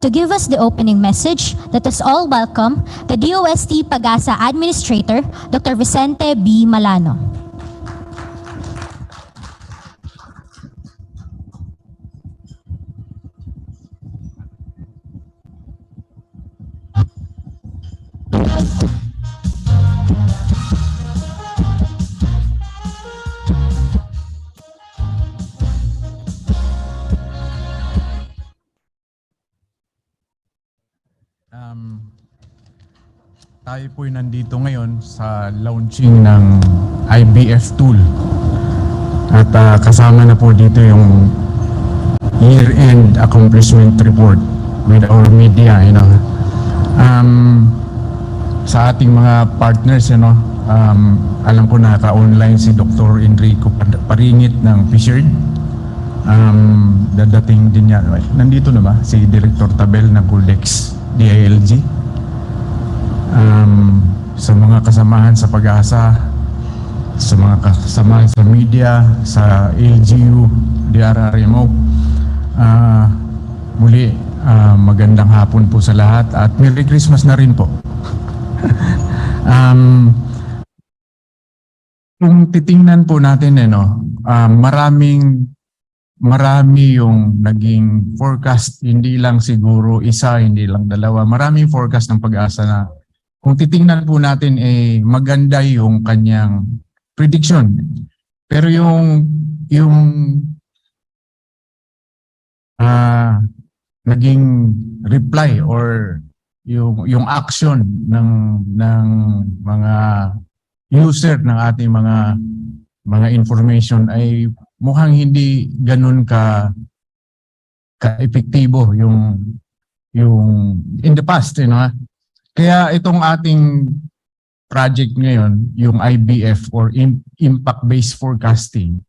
To give us the opening message, let us all welcome the DOST-PAGASA Administrator, Dr. Vicente B. Malano. Tayo po'y nandito ngayon sa launching ng IBF tool. At kasama na po dito yung year-end accomplishment report with our media, sa ating mga partners, alam ko naka-online si Dr. Enrico Paringit ng Fisher. Dadating din yan. Nandito na ba? Si Director Tabel ng Codex DILG. Sa mga kasamahan sa PAGASA, sa mga kasamahan sa media, sa LGU, DRRMO, muli magandang hapon po sa lahat at Merry Christmas na rin po. Kung titingnan po natin, marami yung naging forecast, hindi lang siguro isa, hindi lang dalawa, maraming forecast ng PAGASA na kung titingnan po natin, maganda yung kanyang prediction. Pero yung naging reply or yung action ng mga user ng ating mga information ay mukhang hindi ganun ka-epektibo yung in the past, Kaya itong ating project ngayon, yung IBF or Impact-Based Forecasting,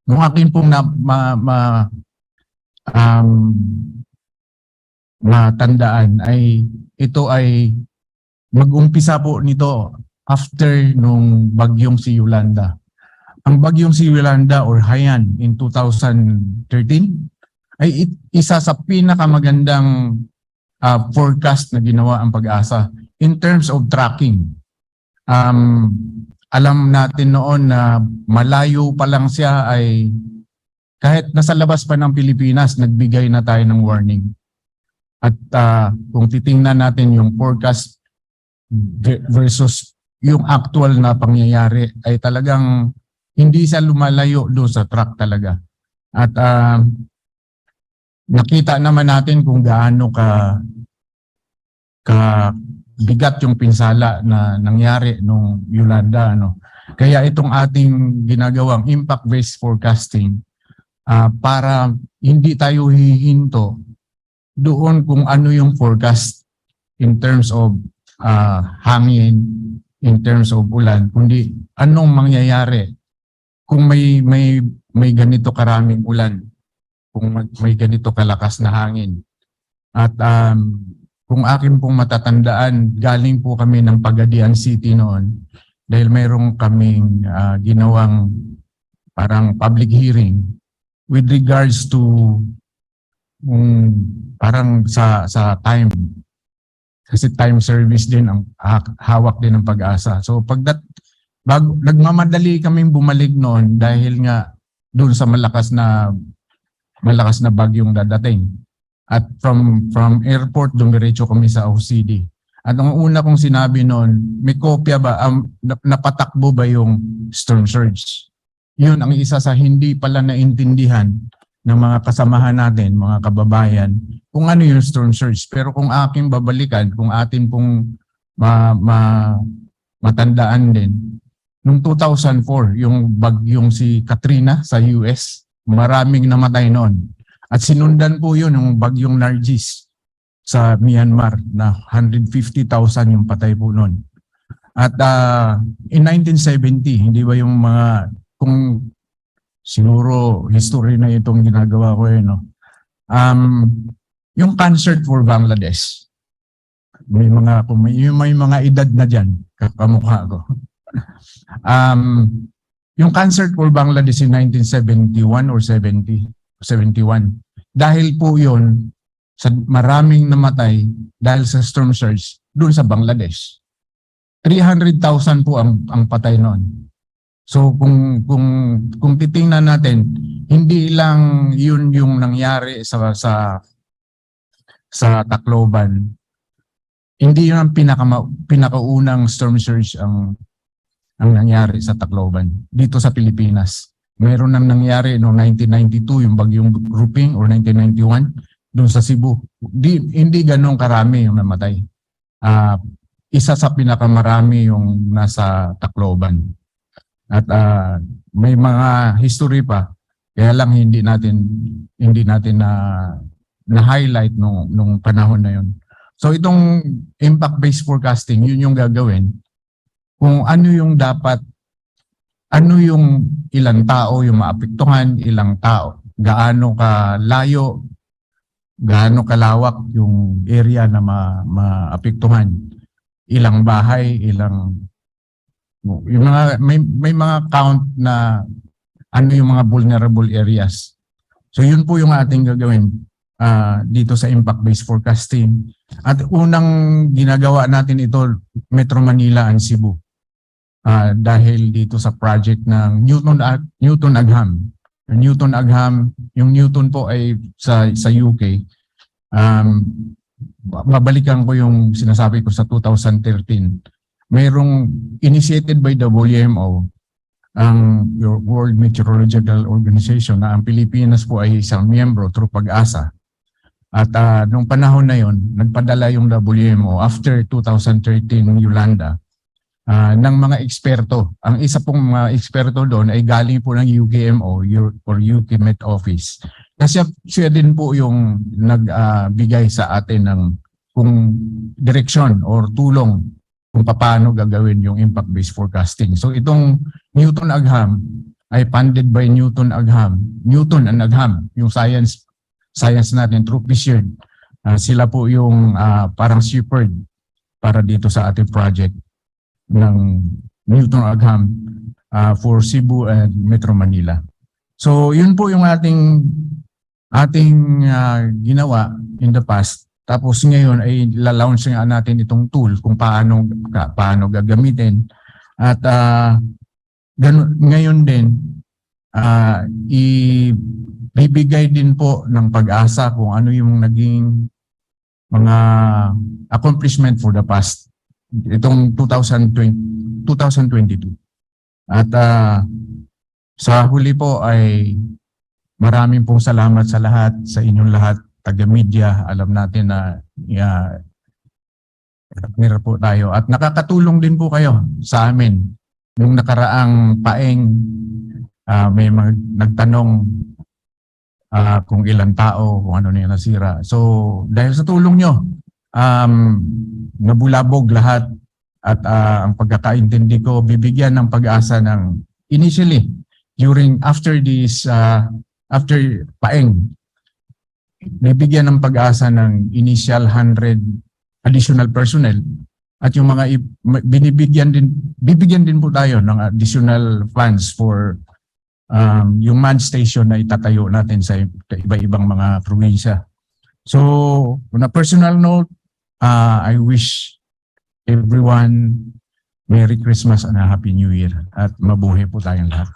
nung akin pong matandaan ay ito ay mag-umpisa po nito after nung bagyong si Yolanda. Ang bagyong si Yolanda or Haiyan in 2013 ay isa sa pinakamagandang forecast na ginawa ang PAGASA in terms of tracking. Alam natin noon na malayo pa lang siya ay kahit nasa labas pa ng Pilipinas, nagbigay na tayo ng warning. At kung titingnan natin yung forecast versus yung actual na pangyayari ay talagang hindi siya lumalayo doon sa track talaga. At nakita naman natin kung gaano bigat yung pinsala na nangyari nung Yolanda. Kaya itong ating ginagawang impact-based forecasting para hindi tayo hihinto doon kung ano yung forecast in terms of hangin, in terms of ulan, kundi anong mangyayari kung may ganito karaming ulan, kung may ganito kalakas na hangin. At kung akin pong matatandaan, galing po kami ng Pagadian City noon dahil mayroong kaming ginawang parang public hearing with regards to parang sa time. Kasi time service din ang hawak din ng PAGASA. So nagmamadali kaming bumalik noon dahil nga doon sa malakas na bagyong dadating. At from airport, dumiretso kami sa OCD. At ang una kong sinabi noon, may kopya ba, napatakbo ba yung storm surge? Yun ang isa sa hindi pala naintindihan ng mga kasamahan natin, mga kababayan, kung ano yung storm surge. Pero kung aking babalikan, kung atin pong matandaan din, noong 2004, yung bagyong si Katrina sa US, maraming namatay noon. At sinundan po yun yung bagyong Nargis sa Myanmar na 150,000 yung patay po noon. At in 1970, hindi ba yung mga, kung siguro history na itong ginagawa ko yung concert for Bangladesh. May mga edad na dyan, kamukha ko. Yung concert for Bangladesh in 1971 or 71. Dahil po yun sa maraming namatay dahil sa storm surge doon sa Bangladesh. 300,000 po ang patay noon. So kung titingnan natin, hindi lang yun yung nangyari sa Tacloban. Hindi yun ang pinakaunang storm surge ang nangyari sa Tacloban dito sa Pilipinas. Mayroon nang nangyari noong 1992 yung bagyong grouping or 1991 doon sa Cebu. Hindi ganun karami yung namatay. Isa sa pinakamarami yung nasa Tacloban. At may mga history pa, kaya lang hindi natin na highlight nung panahon na yun. So itong impact-based forecasting, yun yung gagawin kung ano yung ilang tao yung maapektuhan, ilang tao, gaano kalayo, gaano kalawak yung area na maapektuhan, ilang bahay, yung mga may mga count na ano yung mga vulnerable areas. So yun po yung ating gagawin dito sa impact-based forecasting. At unang ginagawa natin ito, Metro Manila and Cebu. Dahil dito sa project ng Newton-Agham. Newton-Agham, yung Newton po ay sa UK. Babalikan ko yung sinasabi ko sa 2013. Mayroong initiated by WMO, ang World Meteorological Organization, na ang Pilipinas po ay isang miyembro through PAGASA. At nung panahon na yon, nagpadala yung WMO after 2013 ng Yolanda ng mga eksperto. Ang isa pong mga eksperto doon ay galing po ng UKMO or UK Met Office. Kasi siya din po yung nagbigay sa atin ng kung direksyon or tulong kung paano gagawin yung impact-based forecasting. So itong Newton-Agham ay funded by Newton-Agham. Newton and Agham, yung science natin through PSYRD. Sila po yung parang shepherd para dito sa ating project ng Newton-Agham for Cebu and Metro Manila. So yun po yung ating ginawa in the past. Tapos ngayon ay la-launch nga natin itong tool kung paano gagamitin. At ngayon din, ibibigay din po ng pag-asa kung ano yung naging mga accomplishment for the past, itong 2022. At sa huli po ay maraming pong salamat sa lahat, sa inyong lahat, taga-media. Alam natin na meron po tayo. At nakakatulong din po kayo sa amin. Yung nakaraang paeng, may nagtanong kung ilang tao, kung ano na yung nasira. So dahil sa tulong nyo, nabulabog lahat. At ang pagkakaintindi ko, bibigyan ng pag-asa ng initially, after paeng, bibigyan ng pag-asa ng initial 100 additional personnel at yung mga bibigyan din po tayo ng additional funds for yung man station na itatayo natin sa iba-ibang mga probinsya. So, on a personal note, I wish everyone Merry Christmas and a Happy New Year at mabuhay po tayong lahat.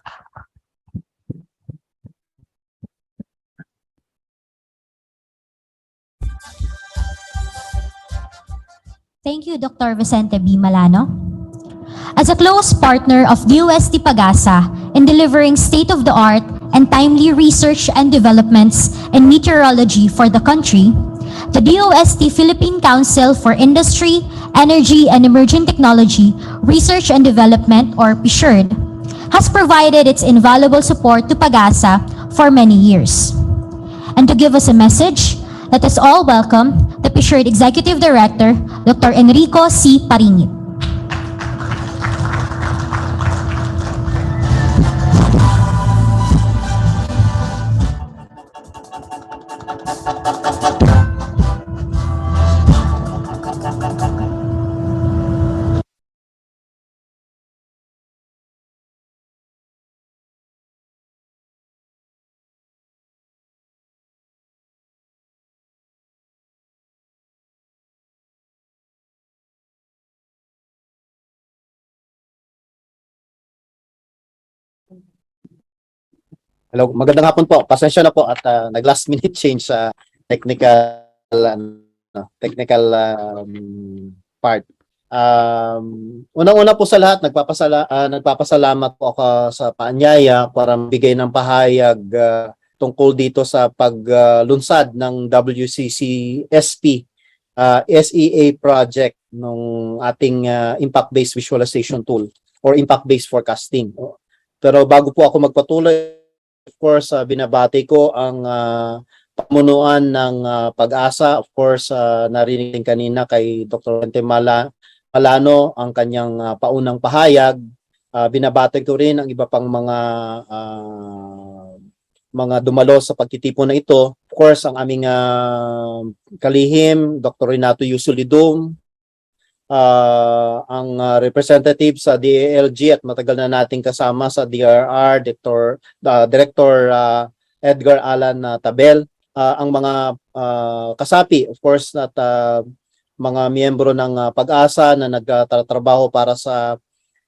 Thank you, Dr. Vicente B. Malano. As a close partner of DOST-PAGASA in delivering state-of-the-art and timely research and developments in meteorology for the country, the DOST Philippine Council for Industry, Energy, and Emerging Technology Research and Development, or PSYRD, has provided its invaluable support to PAGASA for many years. And to give us a message, let us all welcome the PSYRD Executive Director, Dr. Enrico C. Paringit. Hello, magandang hapon po. Pasensya na po at nag-last minute change sa technical technical part. Unang-una po sa lahat, nagpapasalamat po ako sa paanyaya para bigay ng pahayag tungkol dito sa paglunsad ng WCSSP SEA project ng ating impact-based visualization tool or impact-based forecasting. Pero bago po ako magpatuloy, of course, binabati ko ang pamunuan ng PAGASA. Of course, narinig din kanina kay Dr. Vicente Malano ang kanyang paunang pahayag. Binabati ko rin ang iba pang mga dumalo sa pagtitipon na ito. Of course, ang aming kalihim, Dr. Renato Yusulidum, ang representative sa DALG at matagal na nating kasama sa DRR, Director Edgar Alan Tabel, ang mga kasapi, of course, at mga miyembro ng PAGASA na nagtatrabaho para sa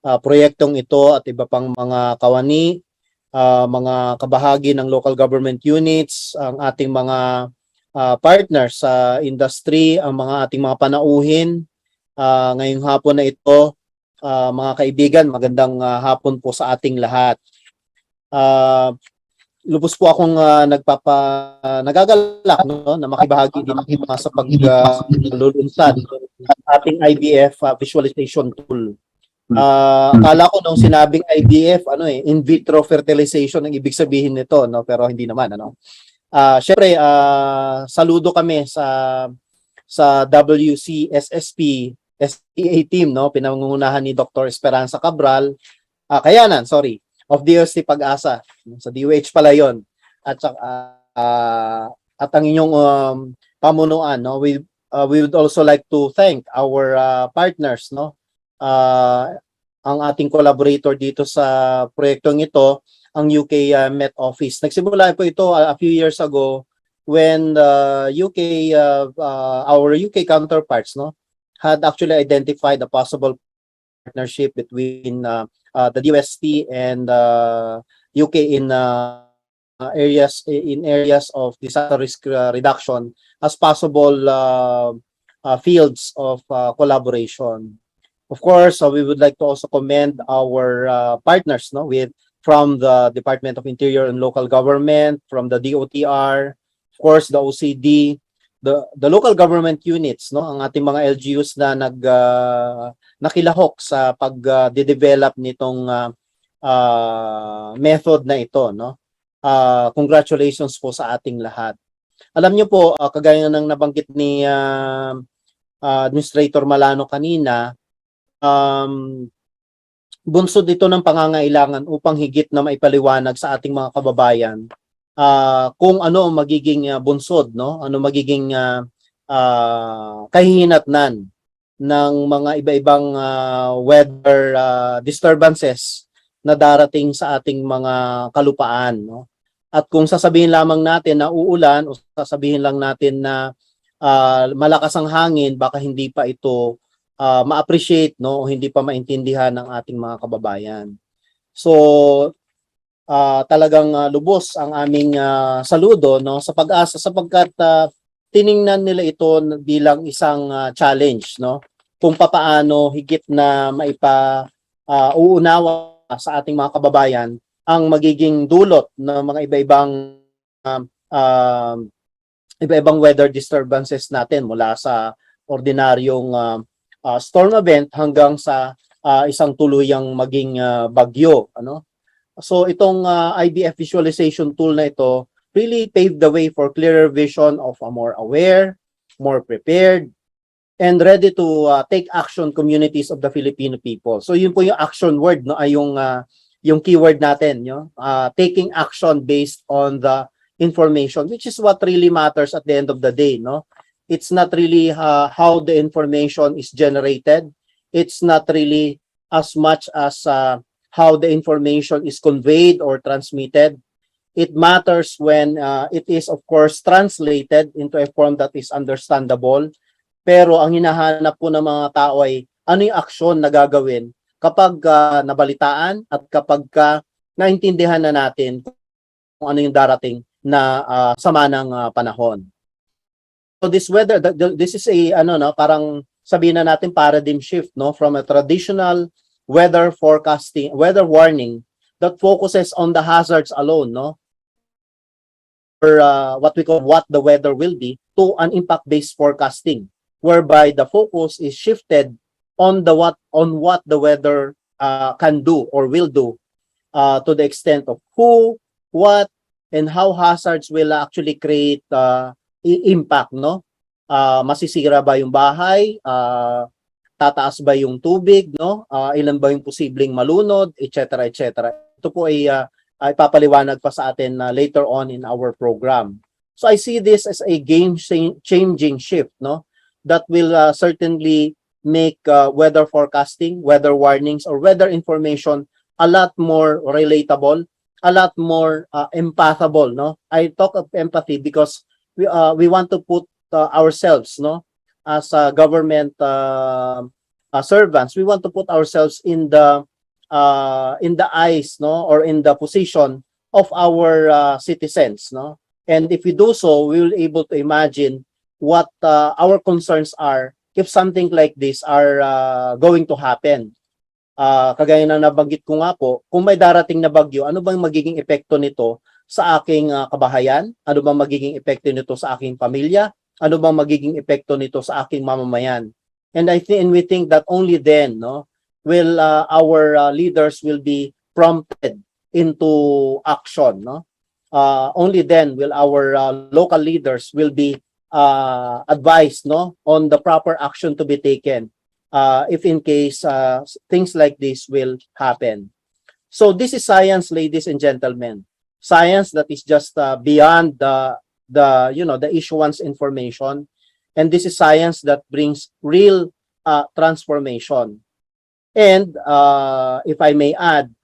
proyektong ito at iba pang mga kawani, mga kabahagi ng local government units, ang ating mga partners sa industry, ang mga ating mga panauhin. Ngayong hapon na ito, mga kaibigan, magandang hapon po sa ating lahat. Lubos po akong nagagalak na makibahagi din sa paglulunsad ng ating IBF visualization tool. Akala ko nung sinabing IBF, in vitro fertilization ang ibig sabihin nito, no? Pero hindi naman, syempre, saludo kami sa WCSSP SEA team, no, pinangungunahan ni Dr. Esperanza Cabral, of DOST-PAGASA, sa DOH pala yon. At ang inyong pamunuan, no, we would also like to thank our partners, no, ang ating collaborator dito sa proyektong ito, ang UK Met Office. Nagsimula po ito a few years ago when our UK counterparts, no, had actually identified a possible partnership between the DOST and UK in areas of disaster risk reduction as possible fields of collaboration. Of course, we would like to also commend our partners, no, from the Department of Interior and Local Government, from the DOTR, of course, the OCD, the local government units, no, ang ating mga LGUs na nakilahok sa pag-develop nitong method na ito, no. Congratulations po sa ating lahat. Alam niyo po, kagaya ng nabanggit ni Administrator Malano kanina, bunsod ito ng pangangailangan upang higit na maipaliwanag sa ating mga kababayan kung ano ang magiging bunsod, no? Ano magiging kahihinatnan ng mga iba-ibang weather disturbances na darating sa ating mga kalupaan, no? At kung sasabihin lamang natin na uulan o sasabihin lang natin na malakas ang hangin, baka hindi pa ito ma-appreciate, no, o hindi pa maintindihan ng ating mga kababayan. So talagang lubos ang aming saludo, no, sa PAGASA sapagkat tiningnan nila ito bilang isang challenge, no, kung papaano higit na uunawa sa ating mga kababayan ang magiging dulot ng mga iba-ibang weather disturbances natin mula sa ordinaryong storm event hanggang sa isang tuluyang maging bagyo, ano. So itong IBF visualization tool na ito really paved the way for clearer vision of a more aware, more prepared, and ready to take action communities of the Filipino people. So yun po yung action word, no, ay yung keyword natin, no? Taking action based on the information, which is what really matters at the end of the day, no? It's not really how the information is generated. It's not really as much as how the information is conveyed or transmitted. It matters when it is, of course, translated into a form that is understandable. Pero ang hinahanap po ng mga tao ay ano yung aksyon na gagawin kapag nabalitaan at kapag naintindihan na natin ano yung darating na sama ng panahon. So this weather, this is a ano no, parang sabihin na natin paradigm shift no from a traditional weather forecasting, weather warning that focuses on the hazards alone no, or what we call what the weather will be, to an impact-based forecasting whereby the focus is shifted on what the weather can do or will do, to the extent of who, what, and how hazards will actually create impact, no? Masisira ba yung bahay? Tataas ba yung tubig, no? Ilan ba yung posibleng malunod, etc., etc. Ito po ay ipapaliwanag pa sa atin later on in our program. So I see this as a game-changing shift, no? That will certainly make weather forecasting, weather warnings, or weather information a lot more relatable, a lot more empathable, no? I talk of empathy because we want to put ourselves, no, as government servants, we want to put ourselves in the eyes, no, or in the position of our citizens, no. And if we do so, we will be able to imagine what our concerns are if something like this are going to happen. Kagaya ng nabanggit ko nga po, kung may darating na bagyo, ano bang magiging epekto nito sa aking kabahayan? Ano bang magiging epekto nito sa aking pamilya? Ano bang magiging epekto nito sa aking mamamayan? And we think that only then, no, will our leaders will be prompted into action, no? Only then will our local leaders will be advised, no, on the proper action to be taken if in case things like this will happen. So this is science, ladies and gentlemen. Science that is just beyond the issuance information, and this is science that brings real transformation. And if I may add,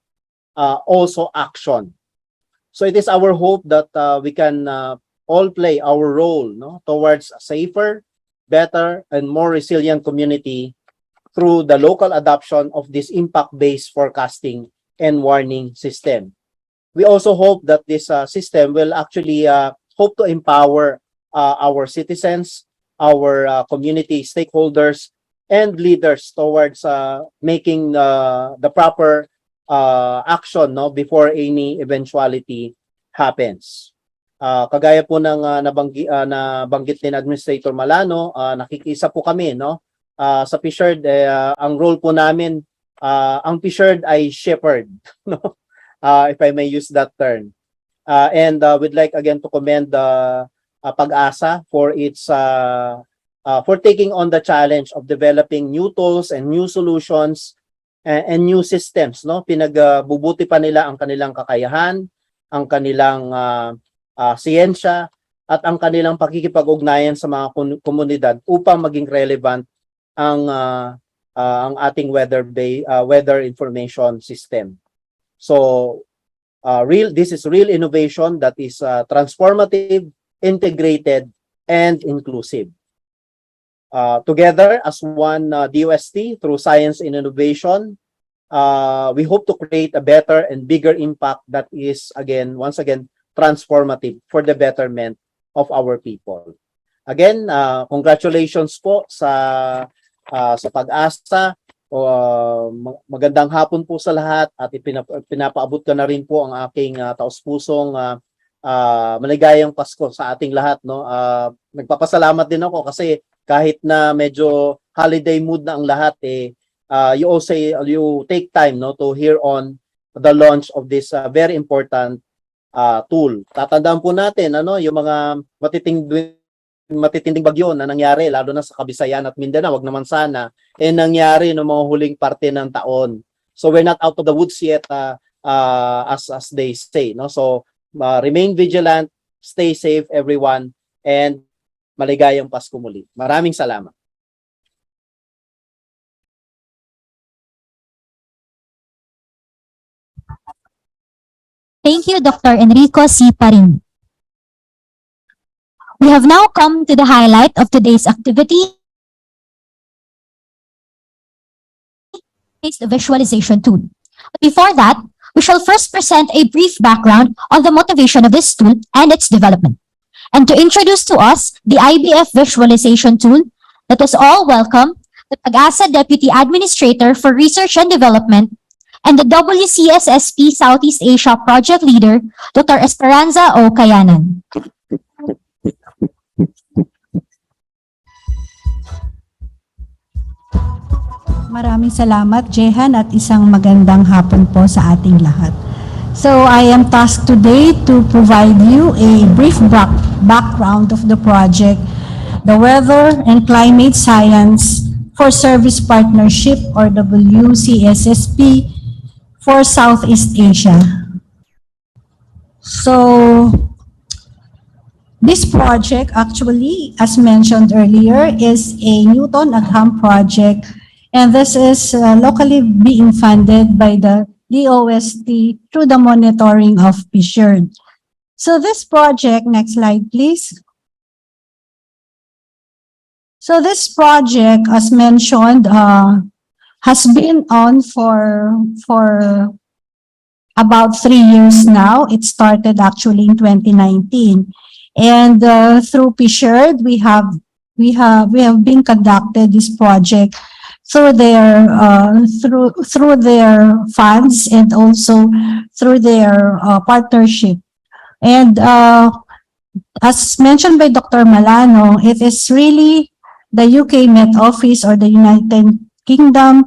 also action. So it is our hope that we can all play our role, no, towards a safer, better, and more resilient community through the local adoption of this impact-based forecasting and warning system. We also hope that this system will actually hope to empower our citizens, our community stakeholders, and leaders towards making the proper action, no, before any eventuality happens. Kagaya po ng nabanggit ni Administrator Malano, nakikisa po kami, no, sa PSHERD, ang role po namin, ang PSHERD ay shepherd, no? If I may use that term. And we'd like again to commend the PAGASA for its for taking on the challenge of developing new tools and new solutions and new systems, no? Pinagbubuti pa nila ang kanilang kakayahan, ang kanilang siyensya, at ang kanilang pakikipag-ugnayan sa mga komunidad upang maging relevant ang ating weather information system. So this is real innovation that is transformative, integrated, and inclusive. Together as one DOST through science and innovation, we hope to create a better and bigger impact that is once again transformative for the betterment of our people. Again, congratulations po sa PAGASA. Magandang hapon po sa lahat, at pinapaabot ko na rin po ang aking taos-pusong maligayang Pasko sa ating lahat, no. Nagpapasalamat din ako kasi kahit na medyo holiday mood na ang lahat, you take time, no, to hear on the launch of this very important tool. Tatandaan po natin yung mga matitinding bagyo na nangyari lalo na sa Kabisayan at Mindanao, wag naman sana nangyari no mga huling parte ng taon. So we're not out of the woods yet, as they say, no. So remain vigilant, stay safe everyone, and maligayang Pasko muli. Maraming salamat. Thank you, Dr. Enrico C. Parin. We have now come to the highlight of today's activity, the visualization tool. But before that, we shall first present a brief background on the motivation of this tool and its development. And to introduce to us the IBF visualization tool, let us all welcome the PAGASA Deputy Administrator for Research and Development and the WCSSP Southeast Asia Project Leader, Dr. Esperanza O. Kayanan. Maraming salamat, Jehan, at isang magandang hapon po sa ating lahat. So, I am tasked today to provide you a brief background of the project, the Weather and Climate Science for Service Partnership, or WCSSP, for Southeast Asia. So, this project actually, as mentioned earlier, is a Newton-Agham project, and this is locally being funded by the DOST through the monitoring of PSHRD. So this project, next slide please. So this project, as mentioned, has been on for about 3 years now. It started actually in 2019. And through PSHRD, we have been conducted this project through their through their funds and also through their partnership. And as mentioned by Dr. Malano, it is really the UK Met Office, or the United Kingdom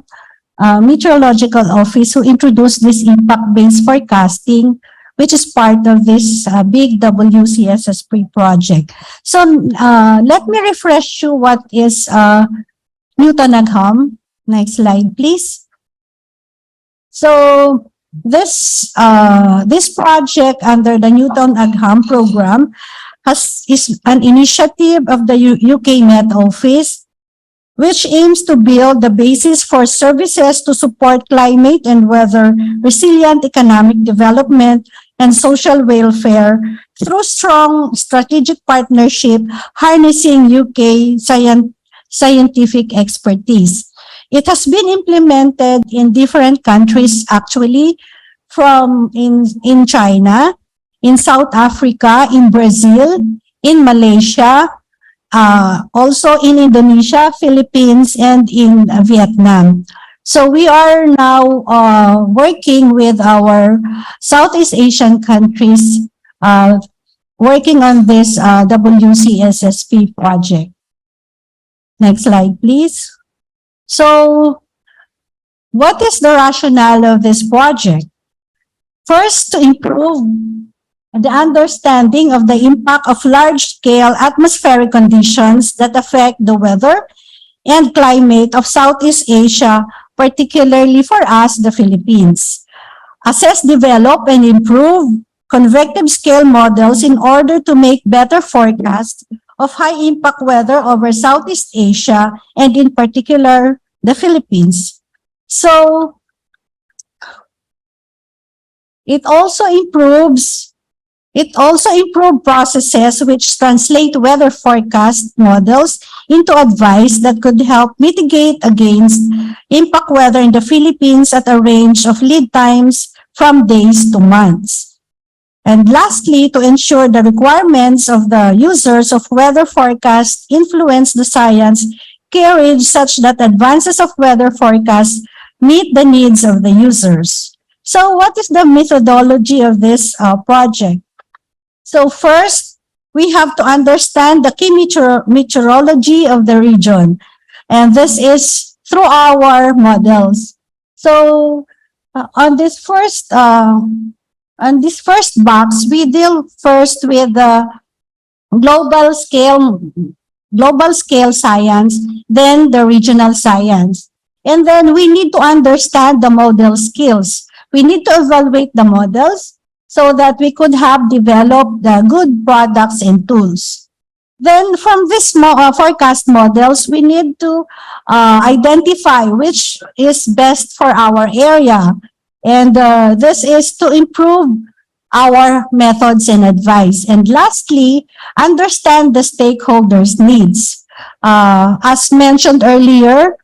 Meteorological Office, who introduced this impact-based forecasting, which is part of this big WCSSP project. So let me refresh you what is Newton-Agham. Next slide, please. So this project under the Newton-Agham program is an initiative of the UK Met Office, which aims to build the basis for services to support climate and weather resilient economic development and social welfare through strong strategic partnership harnessing UK scientific expertise. It has been implemented in different countries actually, from in China, in South Africa, in Brazil, in Malaysia, also in Indonesia, Philippines, and in Vietnam. So we are now working with our Southeast Asian countries, working on this WCSSP project. Next slide, please. So, what is the rationale of this project? First, to improve the understanding of the impact of large-scale atmospheric conditions that affect the weather and climate of Southeast Asia, particularly for us, the Philippines. Assess, develop, and improve convective scale models in order to make better forecasts of high-impact weather over Southeast Asia, and in particular, the Philippines. So, it also improves processes which translate weather forecast models into advice that could help mitigate against impact weather in the Philippines at a range of lead times from days to months. And lastly, to ensure the requirements of the users of weather forecasts influence the science carried such that advances of weather forecasts meet the needs of the users. So what is the methodology of this project? So first, we have to understand the key meteorology of the region. And this is through our models. So on this first box, we deal first with the global scale science, then the regional science. And then we need to understand the model skills. We need to evaluate the models so that we could have developed the good products and tools. Then from this forecast models, we need to identify which is best for our area. And this is to improve our methods and advice. And lastly, understand the stakeholders' needs. As mentioned earlier,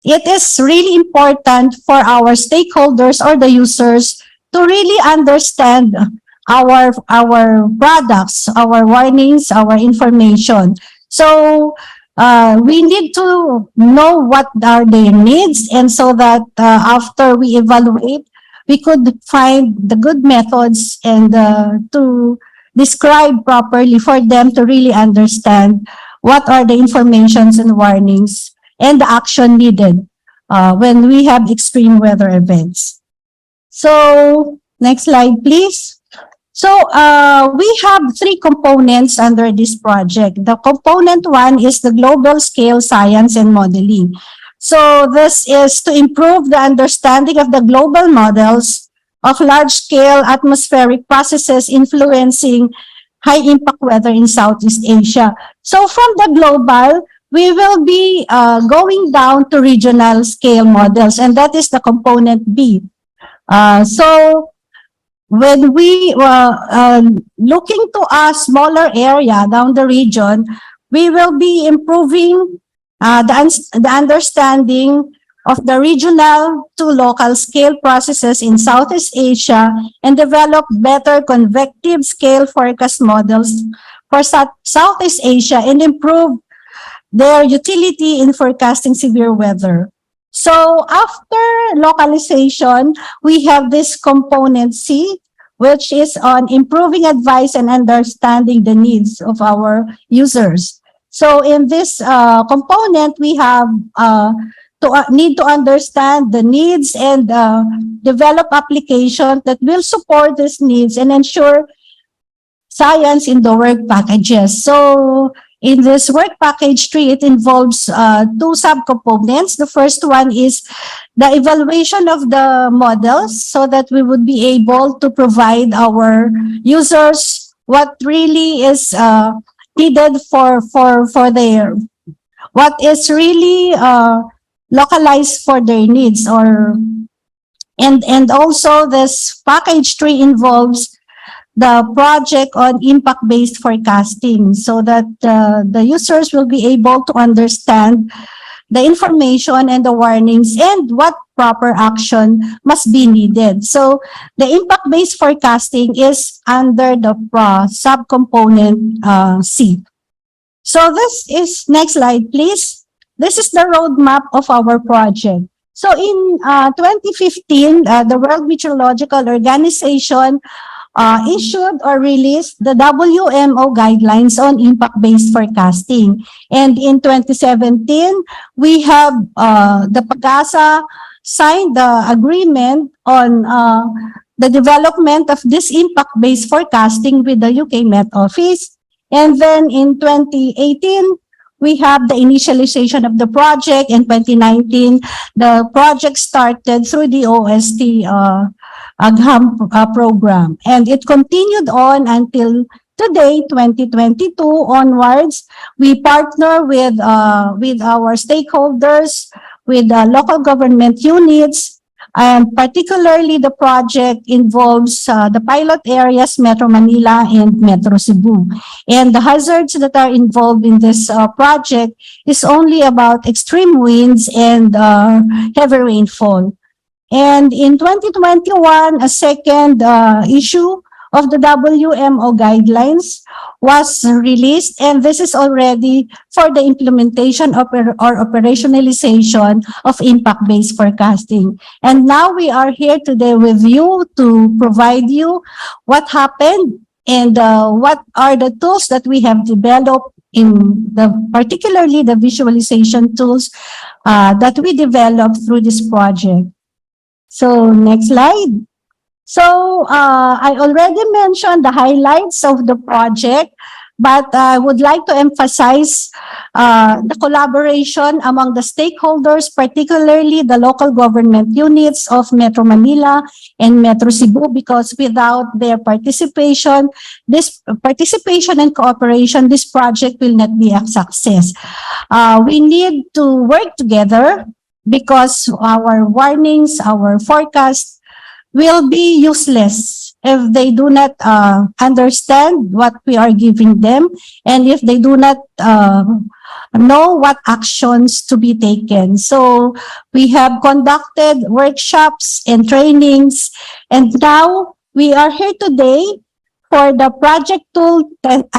it is really important for our stakeholders or the users to really understand our products, our warnings, our information. So we need to know what are their needs, and so that after we evaluate, we could find the good methods and to describe properly for them to really understand what are the informations and warnings and the action needed when we have extreme weather events. So, next slide, please. So, we have three components under this project. The component one is the global scale science and modeling. So, this is to improve the understanding of the global models of large-scale atmospheric processes influencing high-impact weather in Southeast Asia. So, from the global, we will be going down to regional scale models, and that is the component B. So, when we looking to a smaller area down the region, we will be improving the understanding of the regional to local scale processes in Southeast Asia and develop better convective scale forecast models for Southeast Asia and improve their utility in forecasting severe weather. So after localization, we have this component C, which is on improving advice and understanding the needs of our users. So in this component, we have need to understand the needs and develop applications that will support these needs and ensure science in the work packages. So in this work package 3, it involves two subcomponents. The first one is the evaluation of the models so that we would be able to provide our users what really is needed for their, what is really localized for their needs. And also this package 3 involves the project on impact-based forecasting so that the users will be able to understand the information and the warnings and what proper action must be needed. So the impact-based forecasting is under the subcomponent C. So this is, next slide please. This is the roadmap of our project. So in 2015, the World Meteorological Organization issued or released the WMO guidelines on impact-based forecasting. And in 2017, we have the PAGASA signed the agreement on the development of this impact-based forecasting with the UK Met Office. And then in 2018, we have the initialization of the project. In 2019, the project started through the DOST program, and it continued on until today, 2022 onwards. We partner with our stakeholders, with local government units, and particularly the project involves the pilot areas Metro Manila and Metro Cebu. And the hazards that are involved in this project is only about extreme winds and heavy rainfall. And in 2021, a second issue of the WMO guidelines was released, and this is already for the implementation or operationalization of impact-based forecasting. And now we are here today with you to provide you what happened and what are the tools that we have developed in particularly the visualization tools that we developed through this project. So next slide. So I already mentioned the highlights of the project, but I would like to emphasize the collaboration among the stakeholders, particularly the local government units of Metro Manila and Metro Cebu, because without their participation, and cooperation, this project will not be a success. We need to work together because our warnings, our forecasts will be useless if they do not understand what we are giving them, and if they do not know what actions to be taken. So we have conducted workshops and trainings, and now we are here today for the project tool,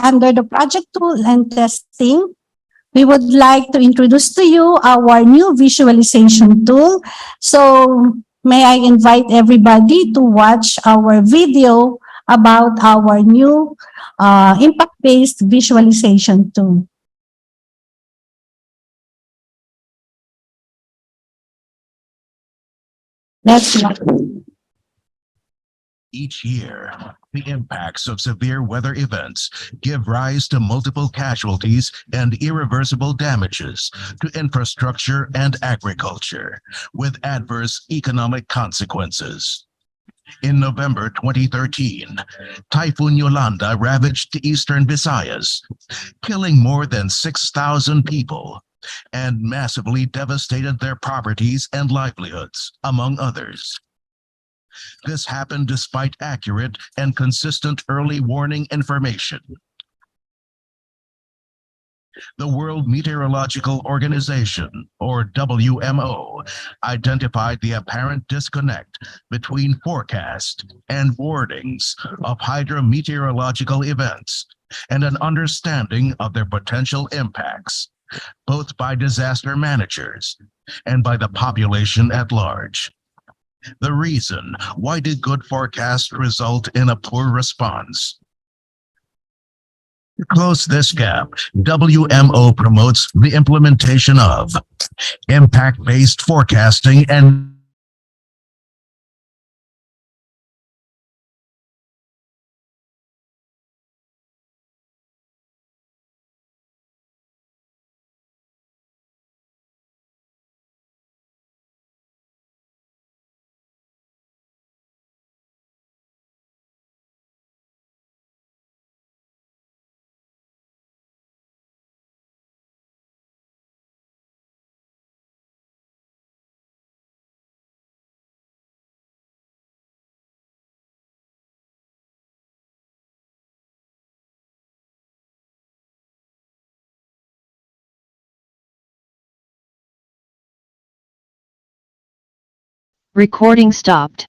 under the project tool and testing. We would like to introduce to you our new visualization tool. So may I invite everybody to watch our video about our new impact-based visualization tool. Next slide. Each year, the impacts of severe weather events give rise to multiple casualties and irreversible damages to infrastructure and agriculture, with adverse economic consequences. In November 2013, Typhoon Yolanda ravaged the eastern Visayas, killing more than 6,000 people and massively devastated their properties and livelihoods, among others. This happened despite accurate and consistent early warning information. The World Meteorological Organization, or WMO, identified the apparent disconnect between forecast and warnings of hydrometeorological events and an understanding of their potential impacts, both by disaster managers and by the population at large. The reason, why did good forecasts result in a poor response? To close this gap, WMO promotes the implementation of impact-based forecasting and Recording stopped.